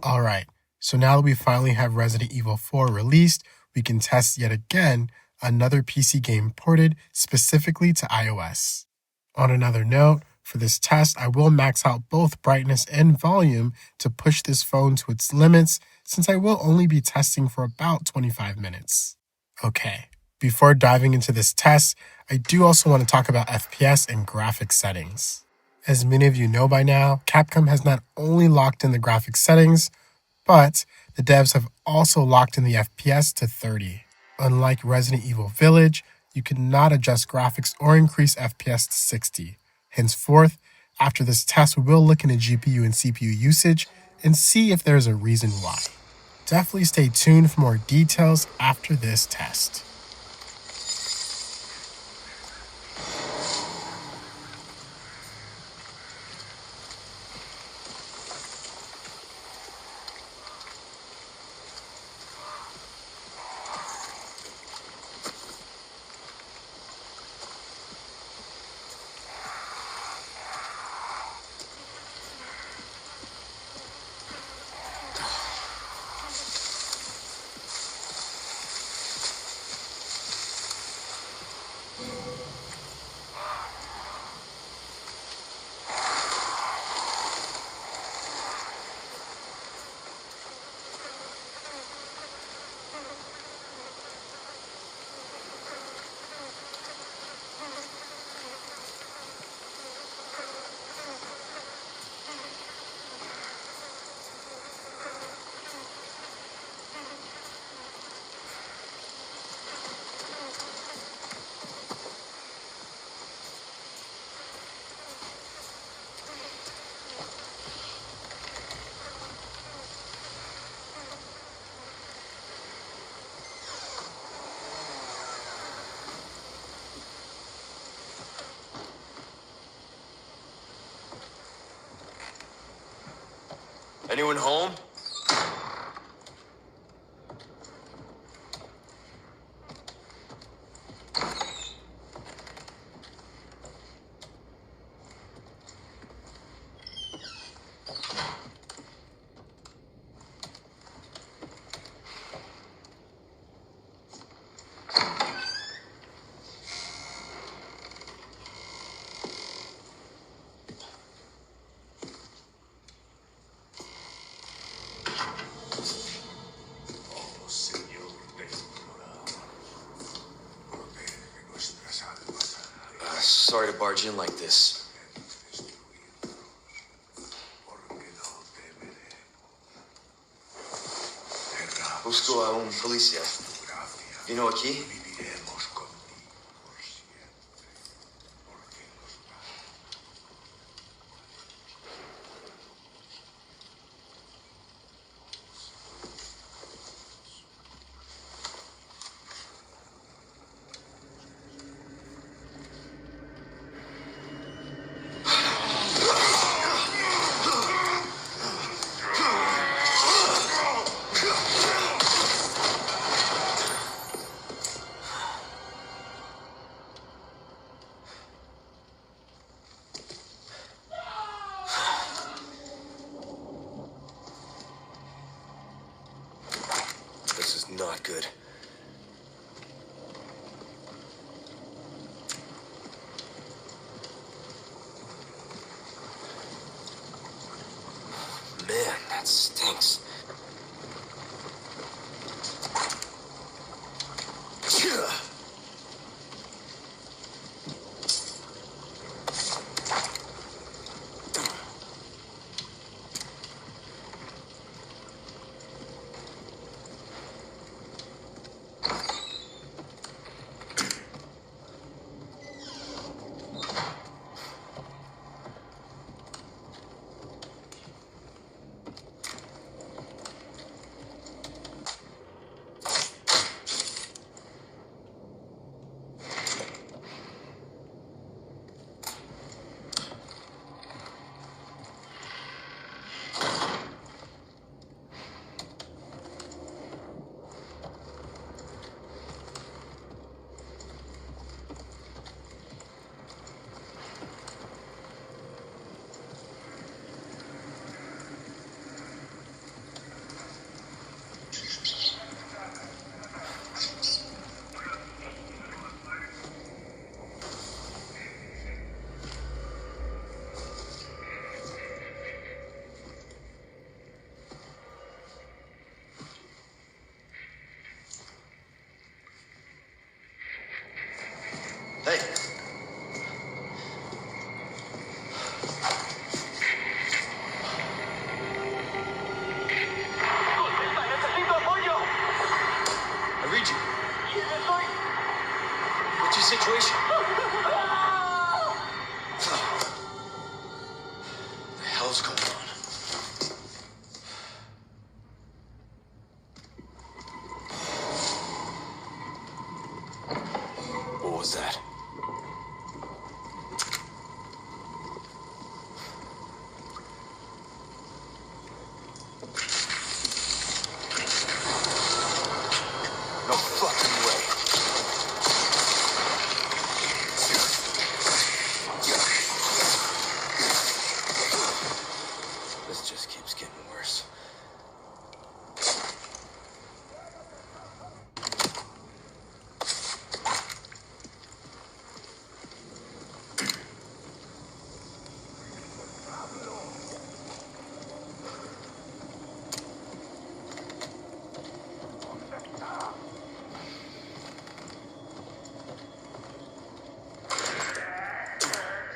Alright, so now that we finally have Resident Evil 4 released, we can test yet again another PC game ported specifically to iOS. On another note, for this test, I will max out both brightness and volume to push this phone to its limits, since I will only be testing for about 25 minutes. Okay, before diving into this test, I do also want to talk about FPS and graphics settings. As many of you know by now, Capcom has not only locked in the graphics settings, but the devs have also locked in the FPS to 30. Unlike Resident Evil Village, you cannot adjust graphics or increase FPS to 60. Henceforth, after this test, we will look into GPU and CPU usage and see if there is a reason why. Definitely stay tuned for more details after this test. Anyone home? Sorry to barge in like this. Busco a un policía. ¿Vino aquí? This is not good. Man, that stinks. situation? What the hell's going on? What was that? No fucking way. This just keeps getting worse.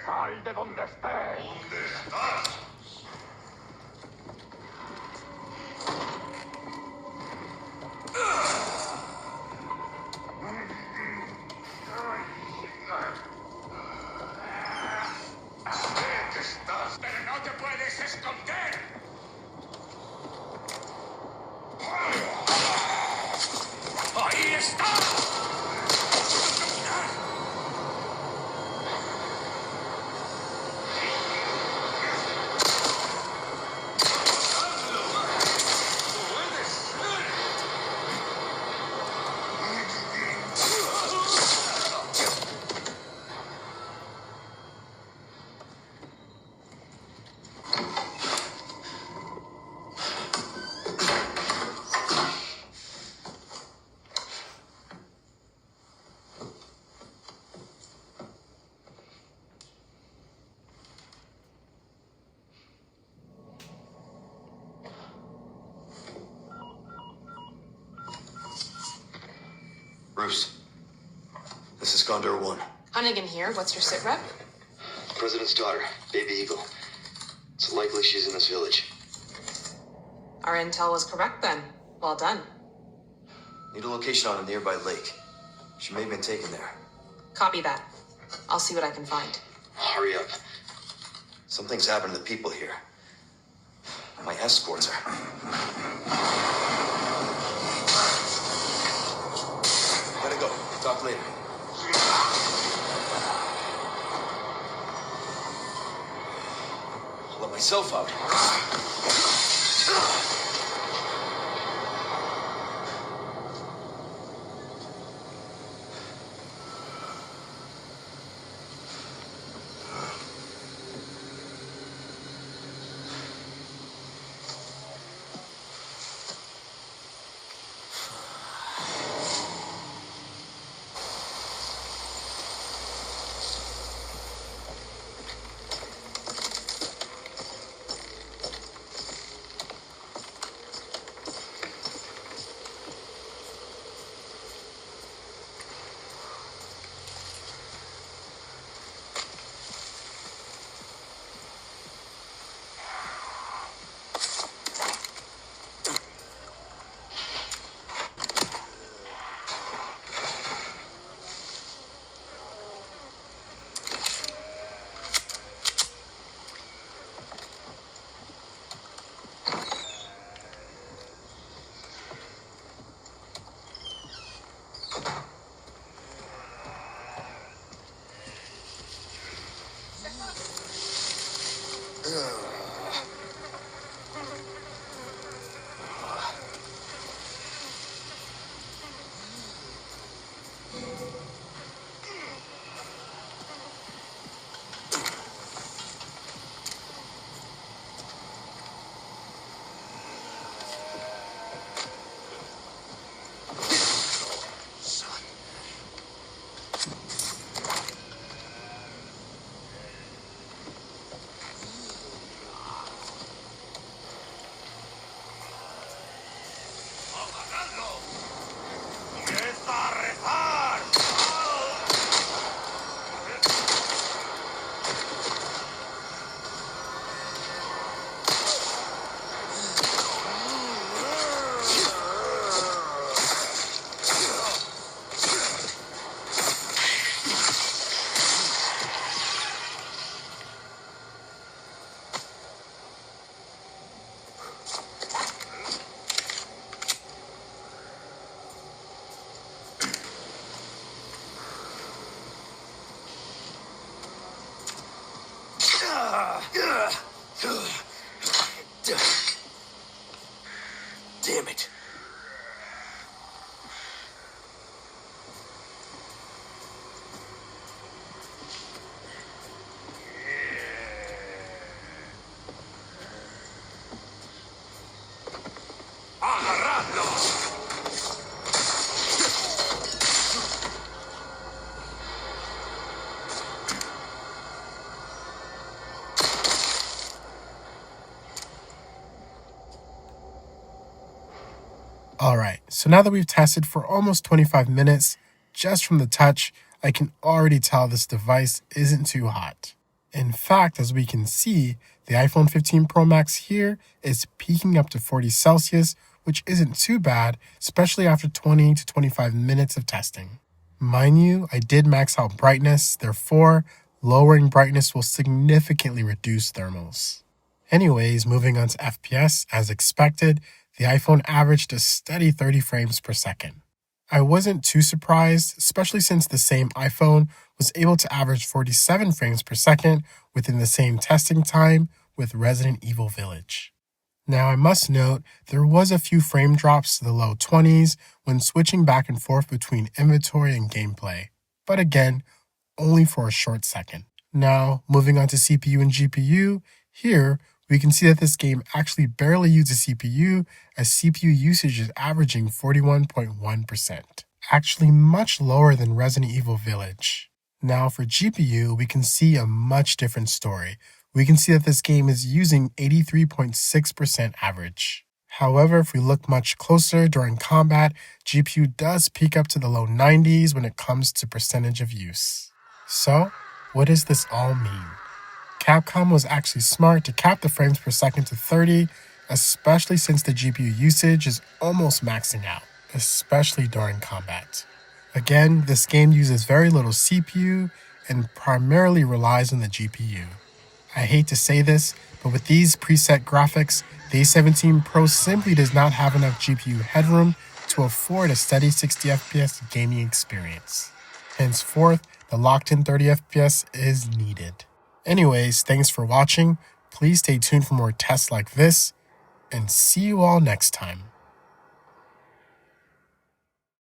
Sal de donde estés. ¿Dónde estás? ¿Dónde estás? Pero no te puedes esconder. ¡Ahí está! Bruce, this is Condor 1. Hunnigan here. What's your sit rep? President's daughter, Baby Eagle. It's likely she's in this village. Our intel was correct then. Well done. Need a location on a nearby lake. She may have been taken there. Copy that. I'll see what I can find. Hurry up. Something's happened to the people here. My escorts are... Gotta go. Talk later. I'll let myself out. Damn it. ¡Agarradlos! Alright, so now that we've tested for almost 25 minutes, just from the touch, I can already tell this device isn't too hot. In fact, as we can see, the iPhone 15 Pro Max here is peaking up to 40 Celsius, which isn't too bad, especially after 20 to 25 minutes of testing. Mind you, I did max out brightness, therefore, lowering brightness will significantly reduce thermals. Anyways, moving on to FPS, as expected, the iPhone averaged a steady 30 frames per second. I wasn't too surprised, especially since the same iPhone was able to average 47 frames per second within the same testing time with Resident Evil Village. Now I must note, there was a few frame drops to the low 20s when switching back and forth between inventory and gameplay, but again, only for a short second. Now, moving on to CPU and GPU, here we can see that this game actually barely uses CPU, as CPU usage is averaging 41.1%, actually much lower than Resident Evil Village. Now for GPU, we can see a much different story. We can see that this game is using 83.6% average. However, if we look much closer during combat, GPU does peak up to the low 90s when it comes to percentage of use. So, what does this all mean? Capcom was actually smart to cap the frames per second to 30, especially since the GPU usage is almost maxing out, especially during combat. Again, this game uses very little CPU and primarily relies on the GPU. I hate to say this, but with these preset graphics, the A17 Pro simply does not have enough GPU headroom to afford a steady 60 FPS gaming experience. Henceforth, the locked-in 30 FPS is needed. Anyways, thanks for watching. Please stay tuned for more tests like this, and see you all next time.